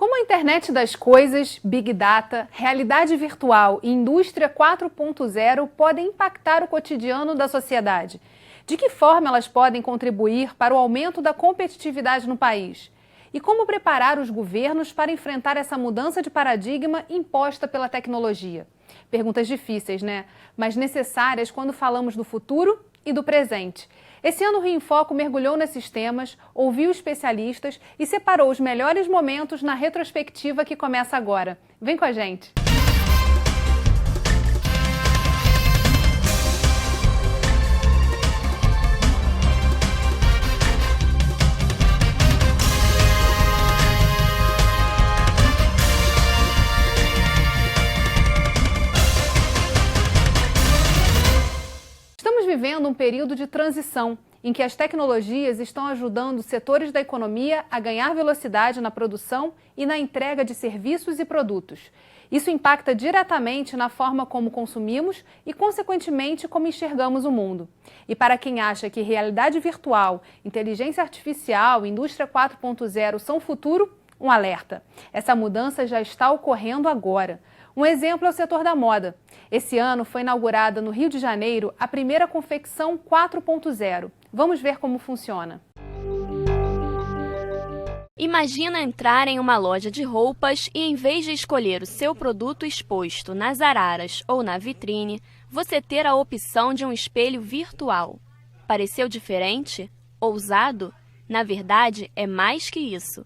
Como a internet das coisas, Big Data, realidade virtual e indústria 4.0 podem impactar o cotidiano da sociedade? De que forma elas podem contribuir para o aumento da competitividade no país? E como preparar os governos para enfrentar essa mudança de paradigma imposta pela tecnologia? Perguntas difíceis, né? Mas necessárias quando falamos do futuro e do presente. Esse ano o Rio em Foco mergulhou nesses temas, ouviu especialistas e separou os melhores momentos na retrospectiva que começa agora. Vem com a gente! Estamos vivendo um período de transição, em que as tecnologias estão ajudando setores da economia a ganhar velocidade na produção e na entrega de serviços e produtos. Isso impacta diretamente na forma como consumimos e, consequentemente, como enxergamos o mundo. E para quem acha que realidade virtual, inteligência artificial e indústria 4.0 são o futuro, um alerta. Essa mudança já está ocorrendo agora. Um exemplo é o setor da moda. Esse ano foi inaugurada no Rio de Janeiro a primeira confecção 4.0. Vamos ver como funciona. Imagina entrar em uma loja de roupas e, em vez de escolher o seu produto exposto nas araras ou na vitrine, você ter a opção de um espelho virtual. Pareceu diferente? Ousado? Na verdade, é mais que isso.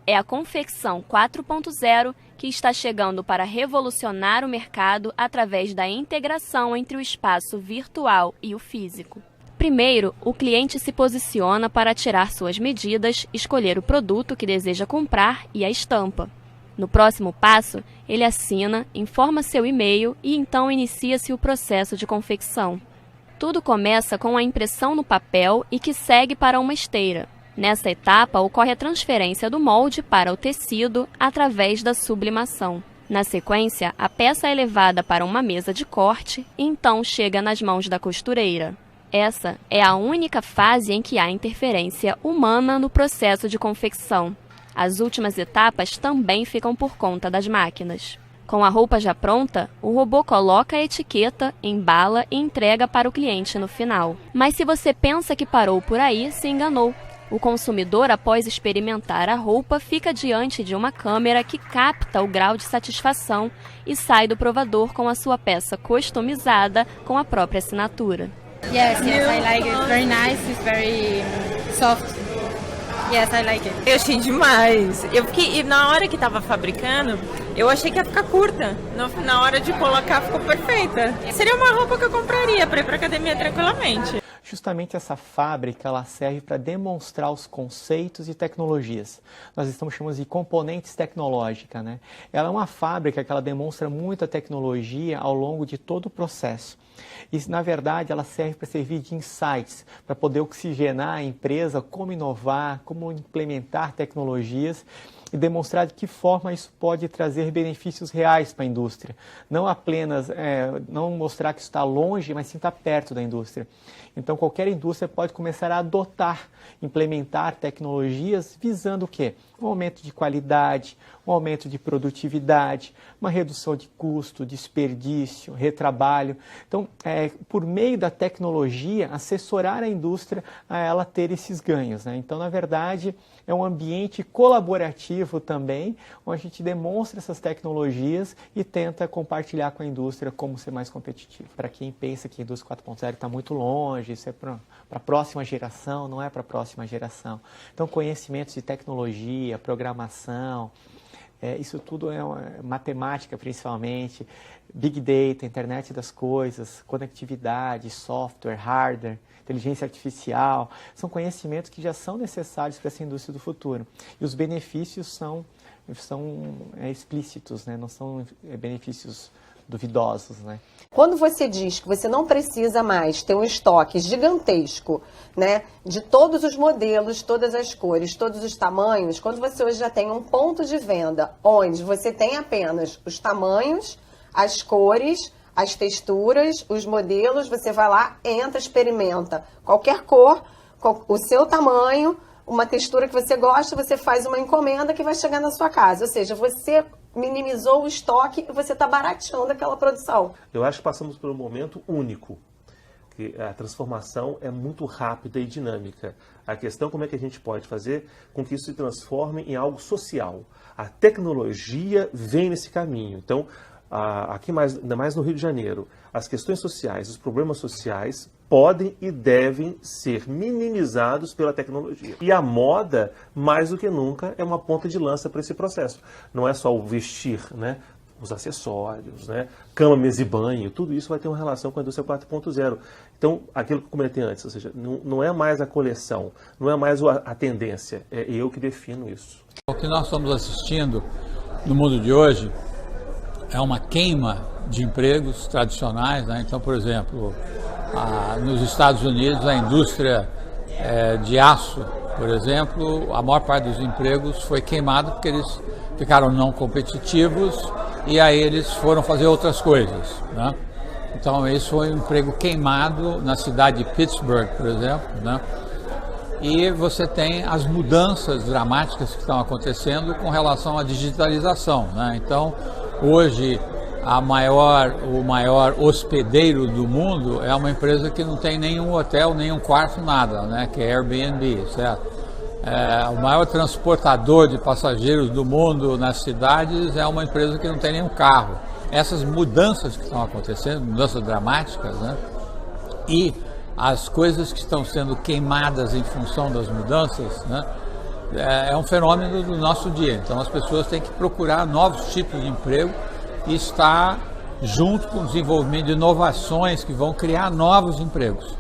É a confecção 4.0 que está chegando para revolucionar o mercado através da integração entre o espaço virtual e o físico. Primeiro, o cliente se posiciona para tirar suas medidas, escolher o produto que deseja comprar e a estampa. No próximo passo, ele assina, informa seu e-mail e então inicia-se o processo de confecção. Tudo começa com a impressão no papel e que segue para uma esteira. Nessa etapa, ocorre a transferência do molde para o tecido através da sublimação. Na sequência, a peça é levada para uma mesa de corte e então chega nas mãos da costureira. Essa é a única fase em que há interferência humana no processo de confecção. As últimas etapas também ficam por conta das máquinas. Com a roupa já pronta, o robô coloca a etiqueta, embala e entrega para o cliente no final. Mas se você pensa que parou por aí, se enganou. O consumidor, após experimentar a roupa, fica diante de uma câmera que capta o grau de satisfação e sai do provador com a sua peça customizada com a própria assinatura. Yes, I like it. Very nice, it's very soft. Yes, I like it. Eu achei demais. E na hora que tava fabricando, eu achei que ia ficar curta. Na hora de colocar, ficou perfeita. Seria uma roupa que eu compraria para ir pra academia tranquilamente. Justamente essa fábrica ela serve para demonstrar os conceitos e tecnologias. Nós estamos chamando de componentes tecnológica, né? Ela é uma fábrica que ela demonstra muita tecnologia ao longo de todo o processo. E, na verdade, ela serve para servir de insights, para poder oxigenar a empresa, como inovar, como implementar tecnologias e demonstrar de que forma isso pode trazer benefícios reais para a indústria. Não apenas não mostrar que está longe, mas sim estar perto da indústria. Então, qualquer indústria pode começar a adotar, implementar tecnologias visando o quê? Um aumento de qualidade, um aumento de produtividade, uma redução de custo, desperdício, retrabalho. Então, por meio da tecnologia, assessorar a indústria a ela ter esses ganhos, né? Então, na verdade, é um ambiente colaborativo também, onde a gente demonstra essas tecnologias e tenta compartilhar com a indústria como ser mais competitivo. Para quem pensa que a indústria 4.0 está muito longe, isso é para a próxima geração, não é para a próxima geração. Então, conhecimentos de tecnologia, programação, isso tudo é matemática principalmente, Big Data, internet das coisas, conectividade, software, hardware, inteligência artificial, são conhecimentos que já são necessários para essa indústria do futuro. E os benefícios são explícitos, né? Não são benefícios duvidosos, né? Quando você diz que você não precisa mais ter um estoque gigantesco, né, de todos os modelos, todas as cores, todos os tamanhos, quando você hoje já tem um ponto de venda onde você tem apenas os tamanhos, as cores, as texturas, os modelos, você vai lá, entra, experimenta qualquer cor, o seu tamanho, uma textura que você gosta, você faz uma encomenda que vai chegar na sua casa. Ou seja, você minimizou o estoque e você está barateando aquela produção. Eu acho que passamos por um momento único. Que a transformação é muito rápida e dinâmica. A questão é como é que a gente pode fazer com que isso se transforme em algo social. A tecnologia vem nesse caminho. Então, aqui ainda mais no Rio de Janeiro, as questões sociais, os problemas sociais podem e devem ser minimizados pela tecnologia. E a moda, mais do que nunca, é uma ponta de lança para esse processo. Não é só o vestir, né? Os acessórios, né? Cama, mesa e banho, tudo isso vai ter uma relação com a indústria 4.0. Então, aquilo que eu comentei antes, ou seja, não é mais a coleção, não é mais a tendência, é eu que defino isso. O que nós estamos assistindo no mundo de hoje é uma queima de empregos tradicionais, né? Então, por exemplo, nos Estados Unidos, a indústria de aço, por exemplo, a maior parte dos empregos foi queimada porque eles ficaram não competitivos e aí eles foram fazer outras coisas, né? Então, esse foi um emprego queimado na cidade de Pittsburgh, por exemplo, né? E você tem as mudanças dramáticas que estão acontecendo com relação à digitalização, né? Então, hoje, o maior hospedeiro do mundo é uma empresa que não tem nenhum hotel, nenhum quarto, nada, né? Que é Airbnb, certo? O maior transportador de passageiros do mundo nas cidades é uma empresa que não tem nenhum carro. Essas mudanças que estão acontecendo, mudanças dramáticas, né? E as coisas que estão sendo queimadas em função das mudanças, né? É um fenômeno do nosso dia. Então as pessoas têm que procurar novos tipos de emprego e estar junto com o desenvolvimento de inovações que vão criar novos empregos.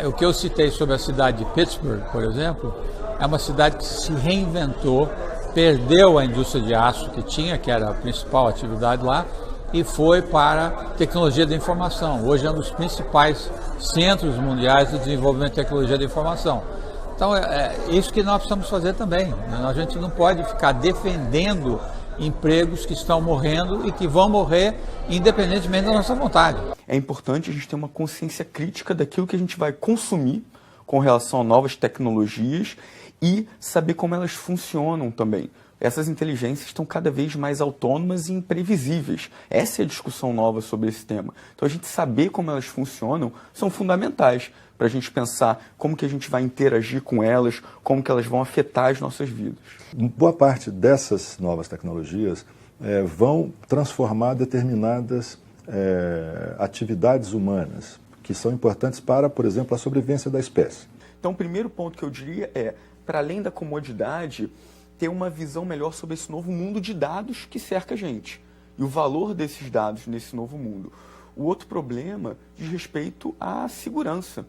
O que eu citei sobre a cidade de Pittsburgh, por exemplo, é uma cidade que se reinventou, perdeu a indústria de aço que tinha, que era a principal atividade lá, e foi para tecnologia da informação. Hoje é um dos principais centros mundiais de desenvolvimento de tecnologia da informação. Então é isso que nós precisamos fazer também, né? A gente não pode ficar defendendo empregos que estão morrendo e que vão morrer independentemente da nossa vontade. É importante a gente ter uma consciência crítica daquilo que a gente vai consumir com relação a novas tecnologias e saber como elas funcionam também. Essas inteligências estão cada vez mais autônomas e imprevisíveis. Essa é a discussão nova sobre esse tema. Então a gente saber como elas funcionam são fundamentais para a gente pensar como que a gente vai interagir com elas, como que elas vão afetar as nossas vidas. Boa parte dessas novas tecnologias vão transformar determinadas atividades humanas, que são importantes para, por exemplo, a sobrevivência da espécie. Então o primeiro ponto que eu diria é, para além da comodidade, ter uma visão melhor sobre esse novo mundo de dados que cerca a gente e o valor desses dados nesse novo mundo. O outro problema diz respeito à segurança.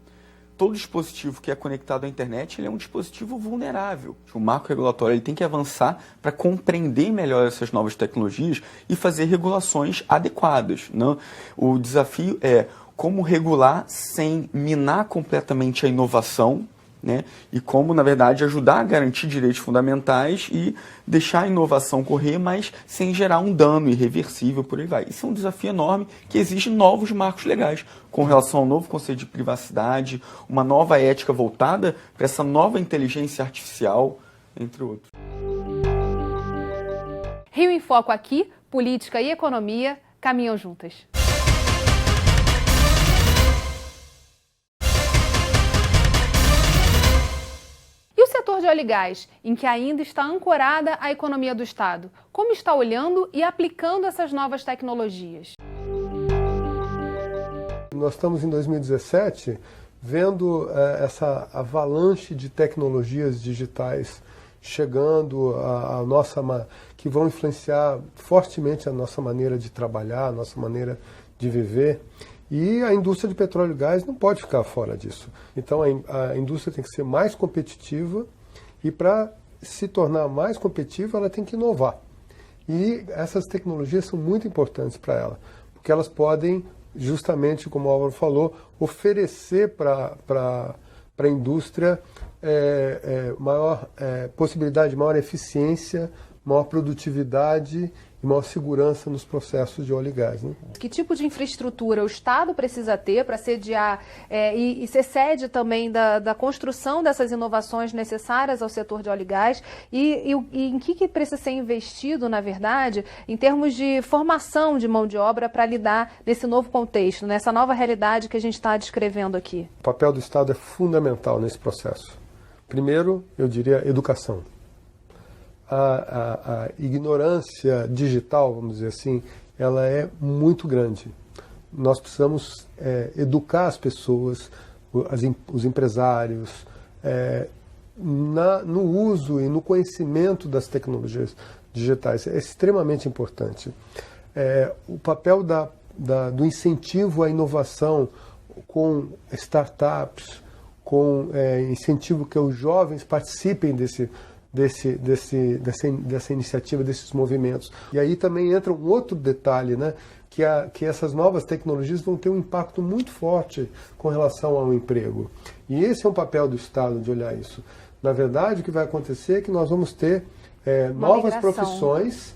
Todo dispositivo que é conectado à internet ele é um dispositivo vulnerável. O marco regulatório ele tem que avançar para compreender melhor essas novas tecnologias e fazer regulações adequadas, né? O desafio é como regular sem minar completamente a inovação, né? E como, na verdade, ajudar a garantir direitos fundamentais e deixar a inovação correr, mas sem gerar um dano irreversível, por aí vai. Isso é um desafio enorme que exige novos marcos legais com relação ao novo conceito de privacidade, uma nova ética voltada para essa nova inteligência artificial, entre outros. Rio em Foco aqui, política e economia caminham juntas. E o setor de óleo e gás, em que ainda está ancorada a economia do Estado, como está olhando e aplicando essas novas tecnologias? Nós estamos em 2017 vendo essa avalanche de tecnologias digitais chegando que vão influenciar fortemente a nossa maneira de trabalhar, a nossa maneira de viver. E a indústria de petróleo e gás não pode ficar fora disso. Então a indústria tem que ser mais competitiva e para se tornar mais competitiva ela tem que inovar. E essas tecnologias são muito importantes para ela, porque elas podem, justamente como o Álvaro falou, oferecer para a indústria maior possibilidade de maior eficiência, maior produtividade e maior segurança nos processos de óleo e gás. Né? Que tipo de infraestrutura o Estado precisa ter para sediar e ser sede também da construção dessas inovações necessárias ao setor de óleo e gás e em que precisa ser investido, na verdade, em termos de formação de mão de obra para lidar nesse novo contexto, nessa nova realidade que a gente está descrevendo aqui? O papel do Estado é fundamental nesse processo. Primeiro, eu diria, educação. A ignorância digital, vamos dizer assim, ela é muito grande. Nós precisamos educar as pessoas, os empresários, no uso e no conhecimento das tecnologias digitais. É extremamente importante. O papel do incentivo à inovação com startups, com incentivo que os jovens participem dessa iniciativa, desses movimentos. E aí também entra um outro detalhe, né? Que essas novas tecnologias vão ter um impacto muito forte com relação ao emprego. E esse é um papel do Estado de olhar isso. Na verdade, o que vai acontecer é que nós vamos ter novas profissões,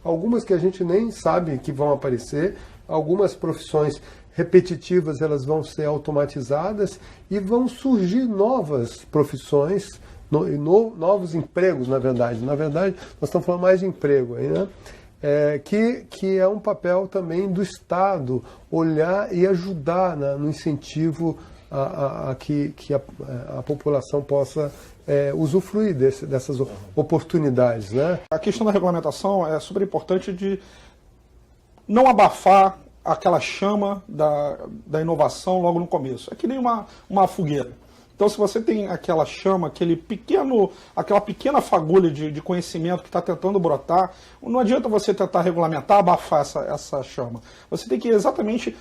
algumas que a gente nem sabe que vão aparecer, algumas profissões repetitivas elas vão ser automatizadas e vão surgir novas profissões, novos empregos, na verdade. Na verdade, nós estamos falando mais de emprego aí, né? Que é um papel também do Estado olhar e ajudar no incentivo a que a população possa usufruir dessas oportunidades, né? A questão da regulamentação é super importante de não abafar aquela chama da inovação logo no começo. É que nem uma fogueira. Então, se você tem aquela chama, aquela pequena fagulha de conhecimento que está tentando brotar, não adianta você tentar regulamentar, abafar essa chama. Você tem que exatamente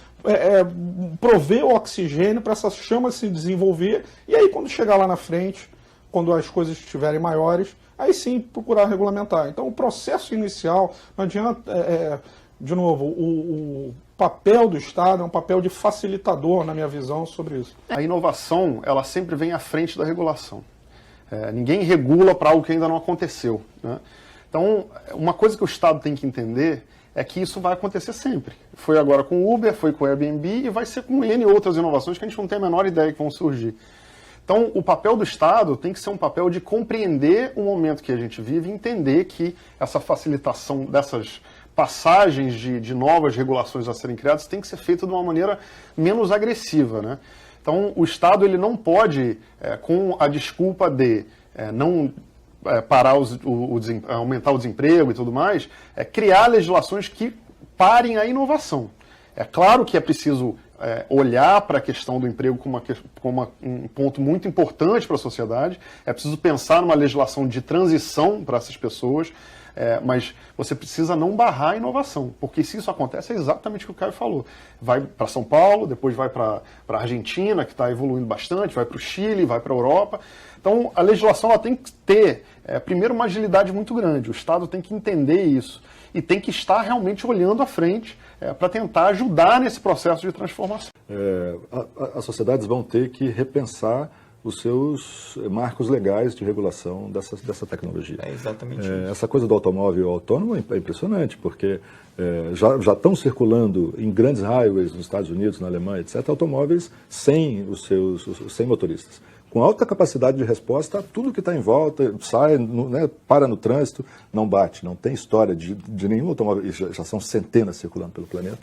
prover o oxigênio para essa chama se desenvolver, e aí quando chegar lá na frente, quando as coisas estiverem maiores, aí sim procurar regulamentar. Então, o processo inicial, não adianta... De novo, o papel do Estado é um papel de facilitador, na minha visão, sobre isso. A inovação, ela sempre vem à frente da regulação. Ninguém regula para algo que ainda não aconteceu, né? Então, uma coisa que o Estado tem que entender é que isso vai acontecer sempre. Foi agora com o Uber, foi com o Airbnb e vai ser com N outras inovações que a gente não tem a menor ideia que vão surgir. Então, o papel do Estado tem que ser um papel de compreender o momento que a gente vive e entender que essa facilitação dessas passagens de novas regulações a serem criadas tem que ser feita de uma maneira menos agressiva, né? Então, o Estado ele não pode, com a desculpa de não parar aumentar o desemprego e tudo mais, criar legislações que parem a inovação. É claro que é preciso olhar para a questão do emprego como um ponto muito importante para a sociedade, é preciso pensar numa legislação de transição para essas pessoas, mas você precisa não barrar a inovação, porque se isso acontece é exatamente o que o Caio falou. Vai para São Paulo, depois vai para a Argentina, que está evoluindo bastante, vai para o Chile, vai para a Europa. Então a legislação ela tem que ter, primeiro, uma agilidade muito grande. O Estado tem que entender isso e tem que estar realmente olhando à frente para tentar ajudar nesse processo de transformação. As sociedades vão ter que repensar os seus marcos legais de regulação dessa tecnologia. É exatamente isso. Essa coisa do automóvel autônomo é impressionante, porque já estão circulando em grandes highways nos Estados Unidos, na Alemanha, etc., automóveis sem sem motoristas. Com alta capacidade de resposta, tudo que está em volta, sai, para no trânsito, não bate, não tem história de nenhum automóvel, já são centenas circulando pelo planeta,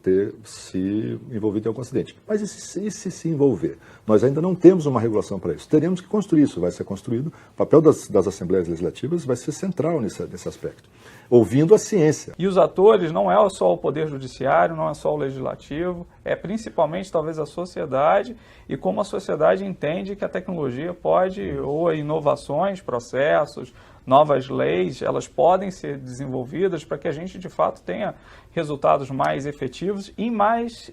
ter se envolvido em algum acidente. Mas e se envolver? Nós ainda não temos uma regulação para isso. Teremos que construir isso, vai ser construído. O papel das assembleias legislativas vai ser central nesse aspecto, ouvindo a ciência. E os atores não é só o Poder Judiciário, não é só o Legislativo, é principalmente talvez a sociedade e como a sociedade entende que a tecnologia pode, ou inovações, processos, novas leis, elas podem ser desenvolvidas para que a gente de fato tenha resultados mais efetivos e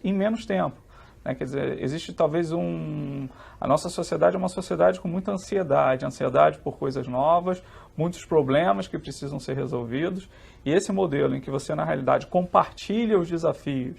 em menos tempo. Quer dizer, existe talvez a nossa sociedade é uma sociedade com muita ansiedade por coisas novas, muitos problemas que precisam ser resolvidos, e esse modelo em que você, na realidade, compartilha os desafios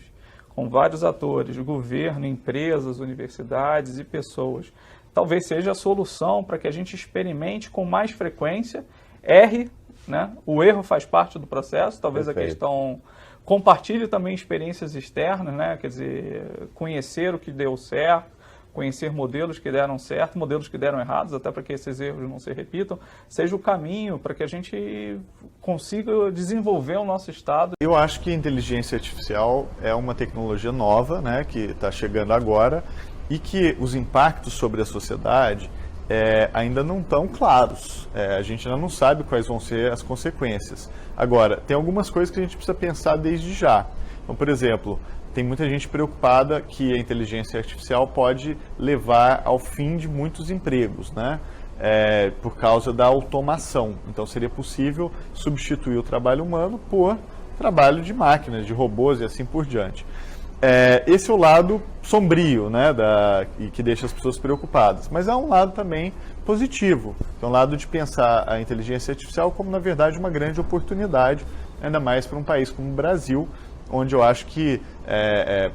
com vários atores, governo, empresas, universidades e pessoas, talvez seja a solução para que a gente experimente com mais frequência erre, né? O erro faz parte do processo, talvez Perfeito. a questão... Compartilhe também experiências externas, né? Quer dizer, conhecer o que deu certo, conhecer modelos que deram certo, modelos que deram errados, até para que esses erros não se repitam, seja o caminho para que a gente consiga desenvolver o nosso Estado. Eu acho que a inteligência artificial é uma tecnologia nova, né, que está chegando agora, e que os impactos sobre a sociedade ainda não estão claros. A gente ainda não sabe quais vão ser as consequências. Agora, tem algumas coisas que a gente precisa pensar desde já. Então, por exemplo, tem muita gente preocupada que a inteligência artificial pode levar ao fim de muitos empregos, né? Por causa da automação. Então, seria possível substituir o trabalho humano por trabalho de máquinas, de robôs e assim por diante. Esse é o lado sombrio, né, e que deixa as pessoas preocupadas. Mas há um lado também positivo, que é um lado de pensar a inteligência artificial como, na verdade, uma grande oportunidade, ainda mais para um país como o Brasil, onde eu acho que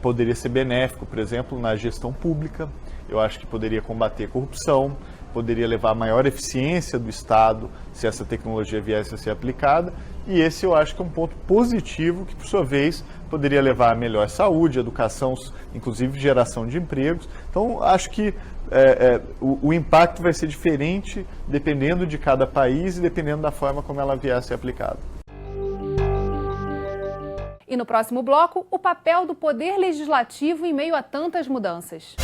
poderia ser benéfico, por exemplo, na gestão pública. Eu acho que poderia combater corrupção, poderia levar a maior eficiência do Estado se essa tecnologia viesse a ser aplicada. E esse eu acho que é um ponto positivo que, por sua vez, poderia levar a melhor saúde, educação, inclusive geração de empregos. Então, acho que o impacto vai ser diferente dependendo de cada país e dependendo da forma como ela vier a ser aplicada. E no próximo bloco, o papel do Poder Legislativo em meio a tantas mudanças.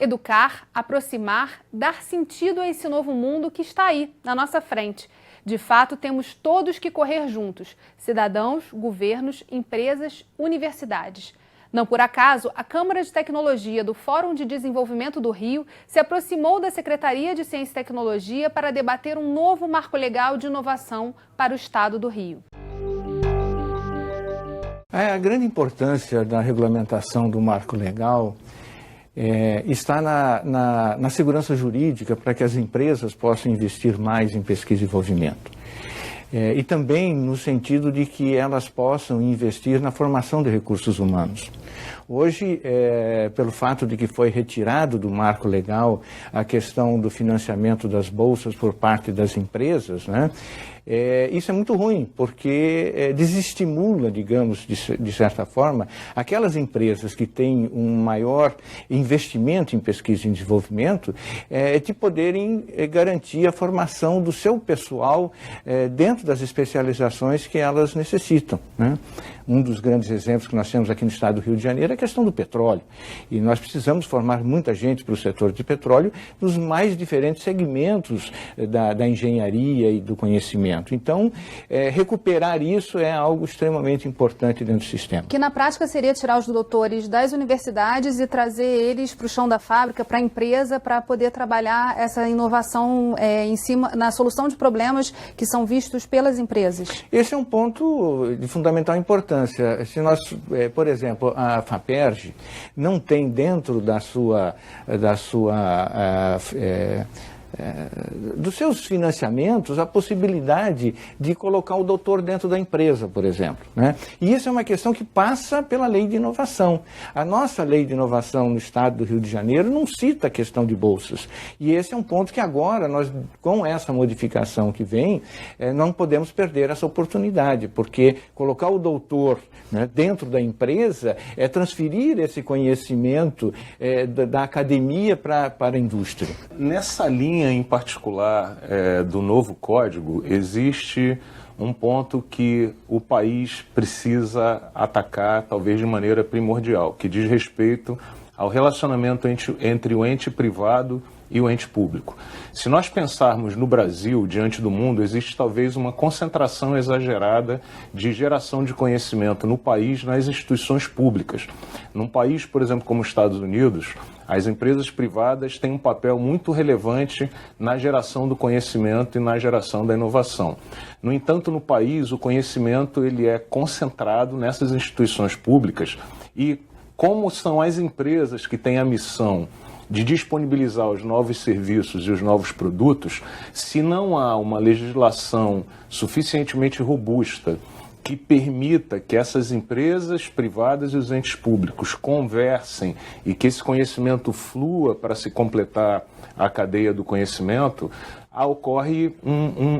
Educar, aproximar, dar sentido a esse novo mundo que está aí, na nossa frente. De fato, temos todos que correr juntos: cidadãos, governos, empresas, universidades. Não por acaso, a Câmara de Tecnologia do Fórum de Desenvolvimento do Rio se aproximou da Secretaria de Ciência e Tecnologia para debater um novo marco legal de inovação para o Estado do Rio. A grande importância da regulamentação do marco legal está na segurança jurídica para que as empresas possam investir mais em pesquisa e desenvolvimento. E também no sentido de que elas possam investir na formação de recursos humanos. Hoje, pelo fato de que foi retirado do marco legal a questão do financiamento das bolsas por parte das empresas, né? Isso é muito ruim, porque desestimula, digamos, de certa forma, aquelas empresas que têm um maior investimento em pesquisa e desenvolvimento, de poderem garantir a formação do seu pessoal dentro das especializações que elas necessitam, né? Um dos grandes exemplos que nós temos aqui no estado do Rio de Janeiro é a questão do petróleo. E nós precisamos formar muita gente para o setor de petróleo nos mais diferentes segmentos da engenharia e do conhecimento. Então, recuperar isso é algo extremamente importante dentro do sistema. Que na prática seria tirar os doutores das universidades e trazer eles para o chão da fábrica, para a empresa, para poder trabalhar essa inovação em cima, na solução de problemas que são vistos pelas empresas. Esse é um ponto de fundamental importância. Se nós, por exemplo, a FAPERJ não tem dentro dos seus financiamentos a possibilidade de colocar o doutor dentro da empresa, por exemplo, né? E isso é uma questão que passa pela lei de inovação. A nossa lei de inovação no estado do Rio de Janeiro não cita a questão de bolsas. E esse é um ponto que agora nós, com essa modificação que vem, não podemos perder essa oportunidade, porque colocar o doutor, né, dentro da empresa é transferir esse conhecimento da academia para a indústria. Nessa linha em particular do novo código, existe um ponto que o país precisa atacar, talvez de maneira primordial, que diz respeito ao relacionamento entre o ente privado e o ente público. Se nós pensarmos no Brasil, diante do mundo, existe talvez uma concentração exagerada de geração de conhecimento no país, nas instituições públicas. Num país, por exemplo, como os Estados Unidos, as empresas privadas têm um papel muito relevante na geração do conhecimento e na geração da inovação. No entanto, no país, o conhecimento ele é concentrado nessas instituições públicas e como são as empresas que têm a missão de disponibilizar os novos serviços e os novos produtos, se não há uma legislação suficientemente robusta que permita que essas empresas privadas e os entes públicos conversem e que esse conhecimento flua para se completar a cadeia do conhecimento, ocorre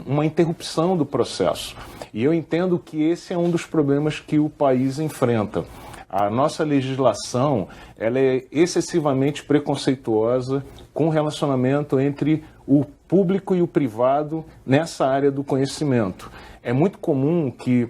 uma interrupção do processo. E eu entendo que esse é um dos problemas que o país enfrenta. A nossa legislação ela é excessivamente preconceituosa com o relacionamento entre o público e o privado nessa área do conhecimento. É muito comum que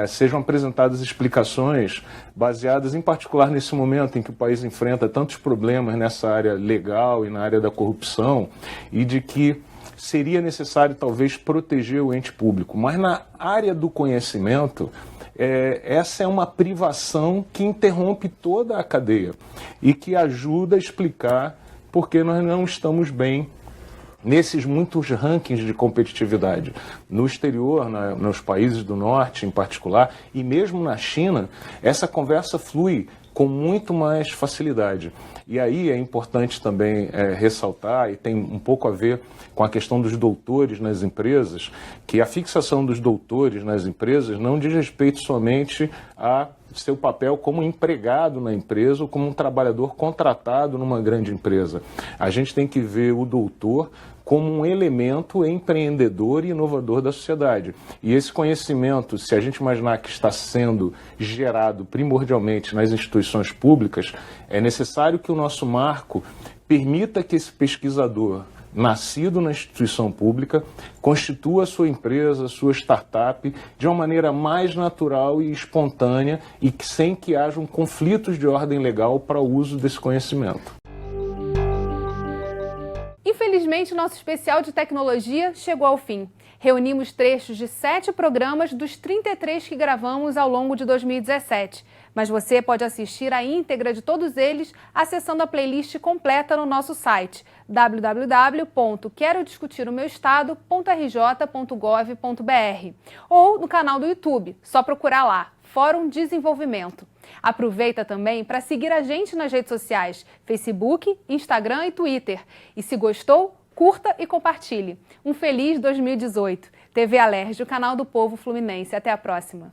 sejam apresentadas explicações baseadas, em particular, nesse momento em que o país enfrenta tantos problemas nessa área legal e na área da corrupção, e de que seria necessário, talvez, proteger o ente público. Mas na área do conhecimento, essa é uma privação que interrompe toda a cadeia e que ajuda a explicar por que nós não estamos bem nesses muitos rankings de competitividade. No exterior, nos países do norte em particular, e mesmo na China, essa conversa flui com muito mais facilidade. E aí é importante também ressaltar, e tem um pouco a ver com a questão dos doutores nas empresas, que a fixação dos doutores nas empresas não diz respeito somente a seu papel como empregado na empresa ou como um trabalhador contratado numa grande empresa. A gente tem que ver o doutor como um elemento empreendedor e inovador da sociedade. E esse conhecimento, se a gente imaginar que está sendo gerado primordialmente nas instituições públicas, é necessário que o nosso marco permita que esse pesquisador, nascido na instituição pública, constitua a sua empresa, sua startup, de uma maneira mais natural e espontânea e sem que hajam conflitos de ordem legal para o uso desse conhecimento. Infelizmente, nosso especial de tecnologia chegou ao fim. Reunimos trechos de 7 programas dos 33 que gravamos ao longo de 2017. Mas você pode assistir a íntegra de todos eles acessando a playlist completa no nosso site www.querodiscutiromeuestado.rj.gov.br ou no canal do YouTube, só procurar lá, Fórum Desenvolvimento. Aproveita também para seguir a gente nas redes sociais, Facebook, Instagram e Twitter. E se gostou, curta e compartilhe. Um feliz 2018. TV Alerj, o canal do povo fluminense. Até a próxima.